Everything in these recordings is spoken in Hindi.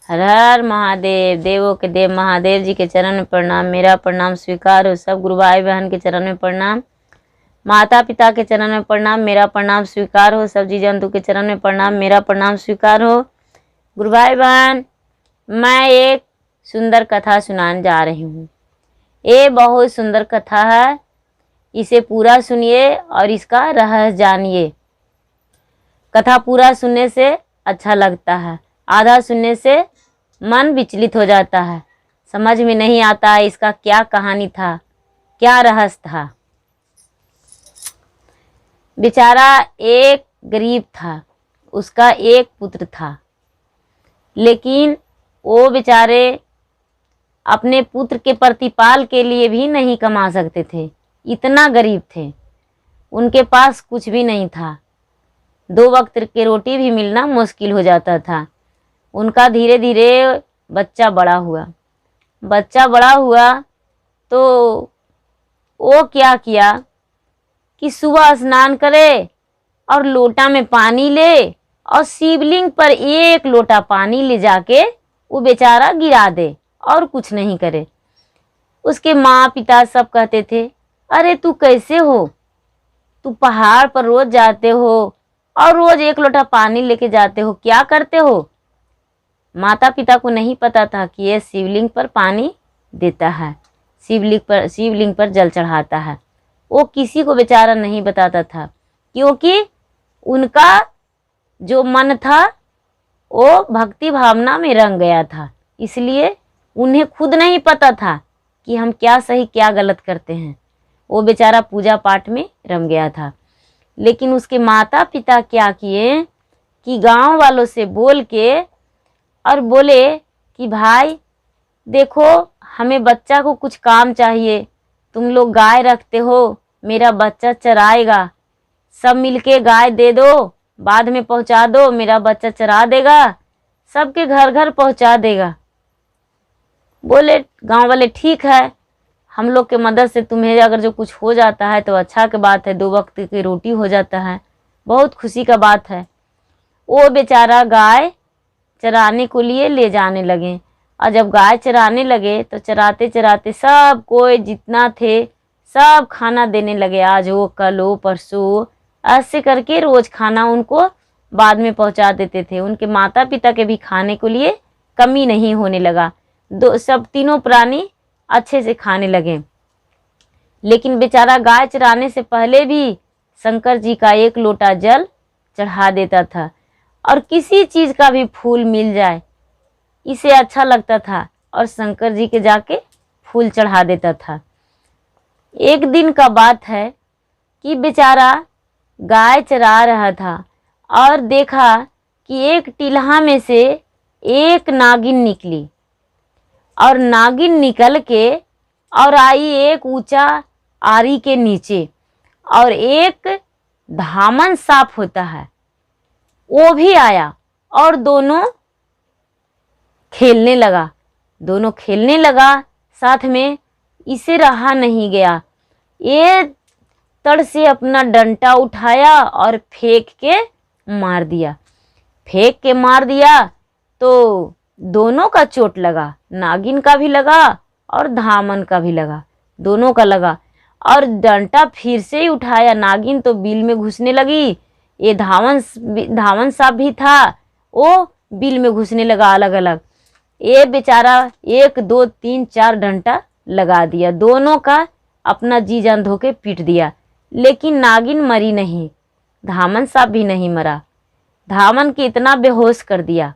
हर हर महादेव। देवों के देव महादेव जी के चरण में प्रणाम। मेरा प्रणाम स्वीकार हो। सब गुरु भाई बहन के चरण में प्रणाम। माता पिता के चरण में प्रणाम। मेरा प्रणाम स्वीकार हो। सब जीव जंतु के चरण में प्रणाम। मेरा प्रणाम स्वीकार हो। गुरु भाई बहन, मैं एक सुंदर कथा सुनाने जा रही हूँ। ये बहुत सुंदर कथा है। इसे पूरा सुनिए और इसका रहस्य जानिए। कथा पूरा सुनने से अच्छा लगता है, आधा सुनने से मन विचलित हो जाता है। समझ में नहीं आता है इसका क्या कहानी था, क्या रहस्य था। बेचारा एक गरीब था, उसका एक पुत्र था, लेकिन वो बेचारे अपने पुत्र के प्रतिपाल के लिए भी नहीं कमा सकते थे। इतना गरीब थे, उनके पास कुछ भी नहीं था। 2 वक्त की रोटी भी मिलना मुश्किल हो जाता था। उनका धीरे धीरे बच्चा बड़ा हुआ। तो वो क्या किया कि सुबह स्नान करे और लोटा में पानी ले और शिवलिंग पर 1 लोटा पानी ले जाके वो बेचारा गिरा दे और कुछ नहीं करे। उसके माँ पिता सब कहते थे, अरे तू कैसे हो, तू पहाड़ पर रोज जाते हो और रोज 1 लोटा पानी लेके जाते हो, क्या करते हो। माता पिता को नहीं पता था कि यह शिवलिंग पर पानी देता है, शिवलिंग पर जल चढ़ाता है। वो किसी को बेचारा नहीं बताता था, क्योंकि उनका जो मन था वो भक्ति भावना में रंग गया था। इसलिए उन्हें खुद नहीं पता था कि हम क्या सही क्या गलत करते हैं। वो बेचारा पूजा पाठ में रम गया था। लेकिन उसके माता पिता क्या किए कि गांव वालों से बोल के और बोले कि भाई देखो, हमें बच्चा को कुछ काम चाहिए, तुम लोग गाय रखते हो, मेरा बच्चा चराएगा, सब मिलके गाय दे दो, बाद में पहुंचा दो, मेरा बच्चा चरा देगा, सबके घर घर पहुंचा देगा। बोले गांव वाले ठीक है, हम लोग के मदद से तुम्हें अगर जो कुछ हो जाता है तो अच्छा की बात है, 2 वक्त की रोटी हो जाता है, बहुत खुशी का बात है। वो बेचारा गाय चराने को लिए ले जाने लगे। और जब गाय चराने लगे तो चराते चराते सब कोई जितना थे सब खाना देने लगे। आज हो, कल हो, परसों, ऐसे करके रोज खाना उनको बाद में पहुंचा देते थे। उनके माता पिता के भी खाने को लिए कमी नहीं होने लगा। सब तीनों प्राणी अच्छे से खाने लगे। लेकिन बेचारा गाय चराने से पहले भी शंकर जी का 1 लोटा जल चढ़ा देता था। और किसी चीज का भी फूल मिल जाए इसे अच्छा लगता था और शंकर जी के जाके फूल चढ़ा देता था। एक दिन का बात है कि बेचारा गाय चरा रहा था और देखा कि एक टिल्हा में से एक नागिन निकली और नागिन निकल के और आई एक ऊंचा आरी के नीचे, और एक धामन सांप होता है वो भी आया और दोनों खेलने लगा साथ में। इसे रहा नहीं गया, ये तड़ से अपना डंडा उठाया और फेंक के मार दिया तो दोनों का चोट लगा, नागिन का भी लगा और धामन का भी लगा, दोनों का लगा। और डंडा फिर से ही उठाया, नागिन तो बिल में घुसने लगी, ये धामन सांप भी था, वो बिल में घुसने लगा अलग अलग। ये बेचारा 1 2 3 4 डंडा लगा दिया, दोनों का अपना जी जान धो के पीट दिया। लेकिन नागिन मरी नहीं, धामन सांप भी नहीं मरा। धामन के इतना बेहोश कर दिया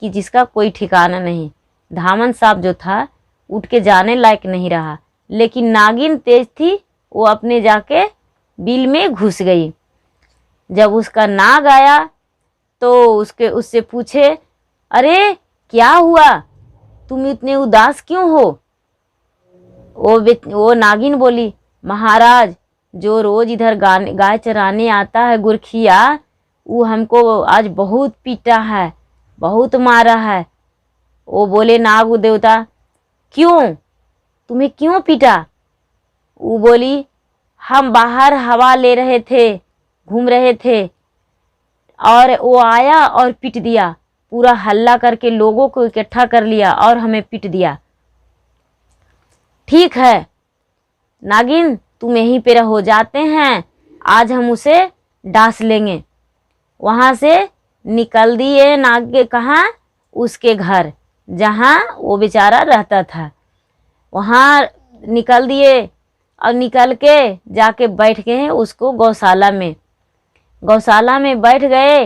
कि जिसका कोई ठिकाना नहीं। धामन सांप जो था उठ के जाने लायक नहीं रहा। लेकिन नागिन तेज थी, वो अपने जाके बिल में घुस गई। जब उसका नाग आया तो उससे पूछे, अरे क्या हुआ, तुम इतने उदास क्यों हो। वो नागिन बोली, महाराज जो रोज इधर गाय चराने आता है गुरखिया, वो हमको आज बहुत पीटा है, बहुत मारा है। वो बोले नाग देवता, क्यों, तुम्हें क्यों पीटा। वो बोली, हम बाहर हवा ले रहे थे, घूम रहे थे और वो आया और पीट दिया। पूरा हल्ला करके लोगों को इकट्ठा कर लिया और हमें पीट दिया। ठीक है नागिन, तुम यहीं पे रहो, जाते हैं, आज हम उसे डांस लेंगे। वहाँ से निकल दिए नाग के कहाँ, उसके घर जहाँ वो बेचारा रहता था, वहाँ निकल दिए और निकल के जाके बैठ गए हैं उसको गौशाला में। गौशाला में बैठ गए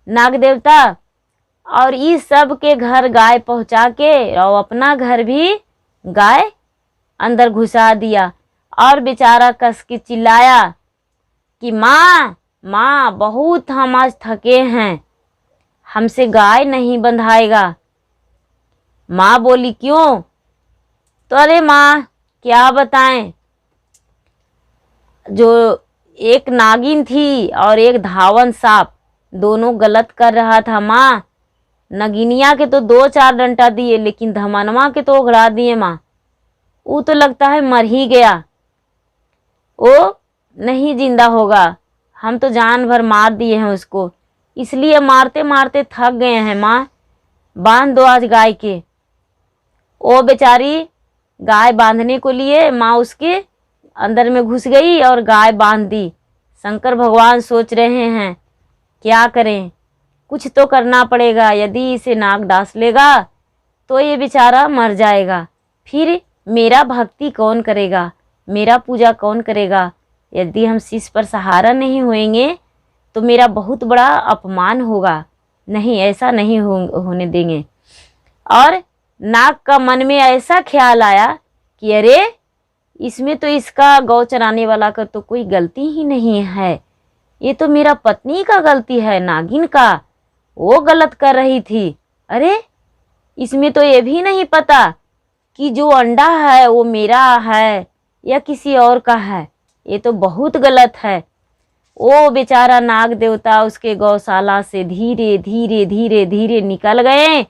नाग देवता और इस सब के घर गाय पहुँचा के और अपना घर भी गाय अंदर घुसा दिया और बेचारा कस के चिल्लाया कि माँ माँ, बहुत हम आज थके हैं, हमसे गाय नहीं बंधाएगा। माँ बोली क्यों? तो अरे माँ क्या बताएं, जो एक नागिन थी और एक धावन सांप, दोनों गलत कर रहा था माँ। नगिनिया के तो 2-4 डंडा दिए, लेकिन धमनवा के तो उघड़ा दिए माँ। वो तो लगता है मर ही गया, वो नहीं जिंदा होगा, हम तो जान भर मार दिए हैं उसको, इसलिए मारते मारते थक गए हैं माँ, बांध दो आज गाय के। वो बेचारी गाय बांधने को लिए माँ उसके अंदर में घुस गई और गाय बांध दी। शंकर भगवान सोच रहे हैं क्या करें, कुछ तो करना पड़ेगा, यदि इसे नाग डांस लेगा तो ये बेचारा मर जाएगा, फिर मेरा भक्ति कौन करेगा, मेरा पूजा कौन करेगा। यदि हम शिष्य पर सहारा नहीं होएंगे तो मेरा बहुत बड़ा अपमान होगा, नहीं ऐसा नहीं होने देंगे। और नाग का मन में ऐसा ख्याल आया कि अरे इसमें तो इसका गौ चराने वाला का तो कोई गलती ही नहीं है, ये तो मेरा पत्नी का गलती है, नागिन का, वो गलत कर रही थी। अरे इसमें तो ये भी नहीं पता कि जो अंडा है वो मेरा है या किसी और का है, ये तो बहुत गलत है। वो बेचारा नाग देवता उसके गौशाला से धीरे धीरे धीरे धीरे निकल गए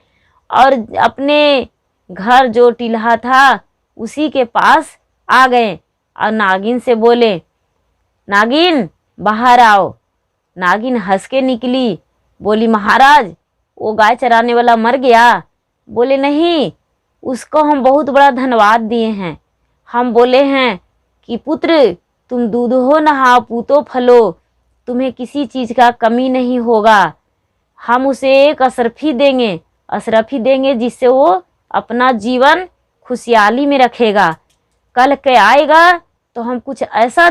और अपने घर जो टिल्हा था उसी के पास आ गए और नागिन से बोले, नागिन बाहर आओ। नागिन हंस के निकली, बोली महाराज वो गाय चराने वाला मर गया? बोले नहीं, उसको हम बहुत बड़ा धन्यवाद दिए हैं, हम बोले हैं कि पुत्र तुम दूध हो नहाओ पूतो फलो, तुम्हें किसी चीज़ का कमी नहीं होगा, हम उसे एक अशरफी देंगे जिससे वो अपना जीवन खुशहाली में रखेगा, कल के आएगा तो हम कुछ ऐसा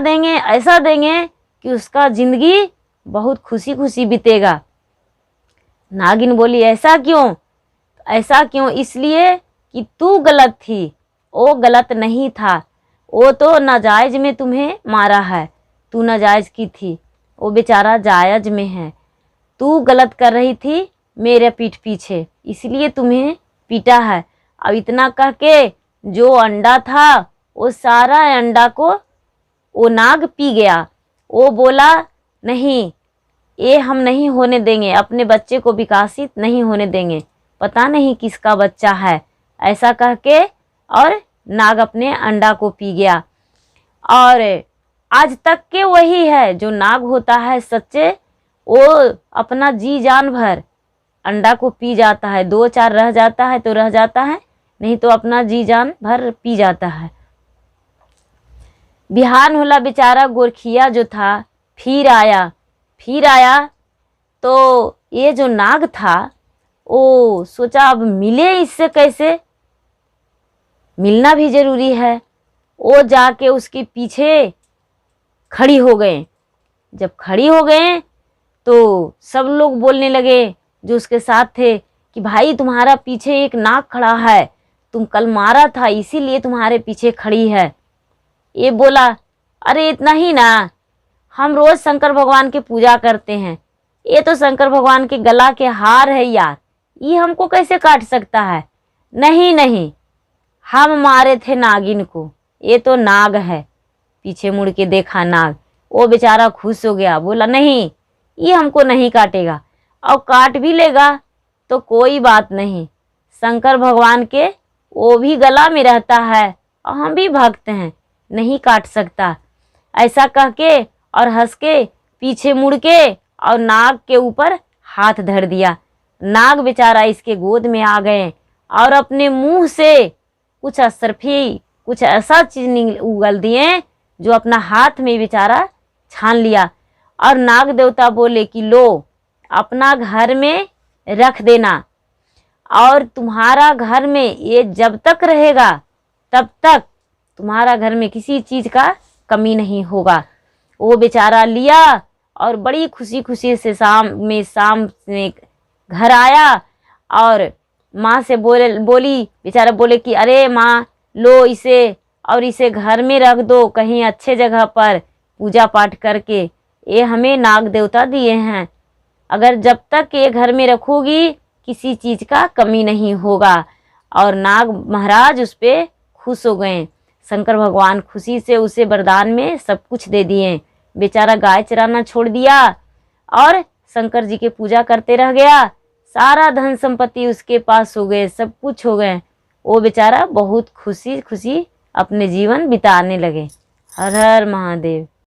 देंगे कि उसका ज़िंदगी बहुत खुशी खुशी बीतेगा। नागिन बोली ऐसा क्यों? इसलिए कि तू गलत थी, वो गलत नहीं था, वो तो नाजायज में तुम्हें मारा है, तू नाजायज की थी, वो बेचारा जायज में है, तू गलत कर रही थी मेरे पीठ पीछे, इसलिए तुम्हें पीटा है। अब इतना कह के जो अंडा था वो सारा अंडा को वो नाग पी गया। वो बोला नहीं, ये हम नहीं होने देंगे, अपने बच्चे को विकसित नहीं होने देंगे, पता नहीं किसका बच्चा है, ऐसा कह के और नाग अपने अंडा को पी गया। और आज तक के वही है जो नाग होता है सच्चे, वो अपना जी जान भर अंडा को पी जाता है, 2-4 रह जाता है तो रह जाता है, नहीं तो अपना जी जान भर पी जाता है। बिहान होला बेचारा गोरखिया जो था फिर आया तो ये जो नाग था वो सोचा अब मिले इससे कैसे, मिलना भी जरूरी है। वो जाके उसके पीछे खड़ी हो गए। जब खड़ी हो गए तो सब लोग बोलने लगे जो उसके साथ थे कि भाई तुम्हारा पीछे एक नाग खड़ा है, तुम कल मारा था इसीलिए तुम्हारे पीछे खड़ी है। ये बोला अरे इतना ही ना, हम रोज शंकर भगवान की पूजा करते हैं, ये तो शंकर भगवान के गला के हार है यार, ये हमको कैसे काट सकता है? नहीं, हम मारे थे नागिन को, ये तो नाग है। पीछे मुड़ के देखा नाग, वो बेचारा खुश हो गया, बोला नहीं ये हमको नहीं काटेगा, और काट भी लेगा तो कोई बात नहीं, शंकर भगवान के वो भी गला में रहता है और हम भी भक्त हैं, नहीं काट सकता। ऐसा कह के और हंस के पीछे मुड़ के और नाग के ऊपर हाथ धर दिया। नाग बेचारा इसके गोद में आ गए और अपने मुंह से कुछ असरफी कुछ ऐसा चीज उगल दिए जो अपना हाथ में बेचारा छान लिया। और नाग देवता बोले कि लो अपना घर में रख देना, और तुम्हारा घर में ये जब तक रहेगा तब तक तुम्हारा घर में किसी चीज का कमी नहीं होगा। वो बेचारा लिया और बड़ी खुशी खुशी से शाम में घर आया और माँ से बोली बेचारा बोले कि अरे माँ लो इसे, और इसे घर में रख दो कहीं अच्छे जगह पर पूजा पाठ करके, ये हमें नाग देवता दिए हैं, अगर जब तक ये घर में रखोगी किसी चीज़ का कमी नहीं होगा। और नाग महाराज उस पर खुश हो गए। शंकर भगवान खुशी से उसे वरदान में सब कुछ दे दिए। बेचारा गाय चराना छोड़ दिया और शंकर जी की पूजा करते रह गया। सारा धन संपत्ति उसके पास हो गए, सब कुछ हो गए। वो बेचारा बहुत खुशी खुशी अपने जीवन बिताने लगे। हर हर महादेव।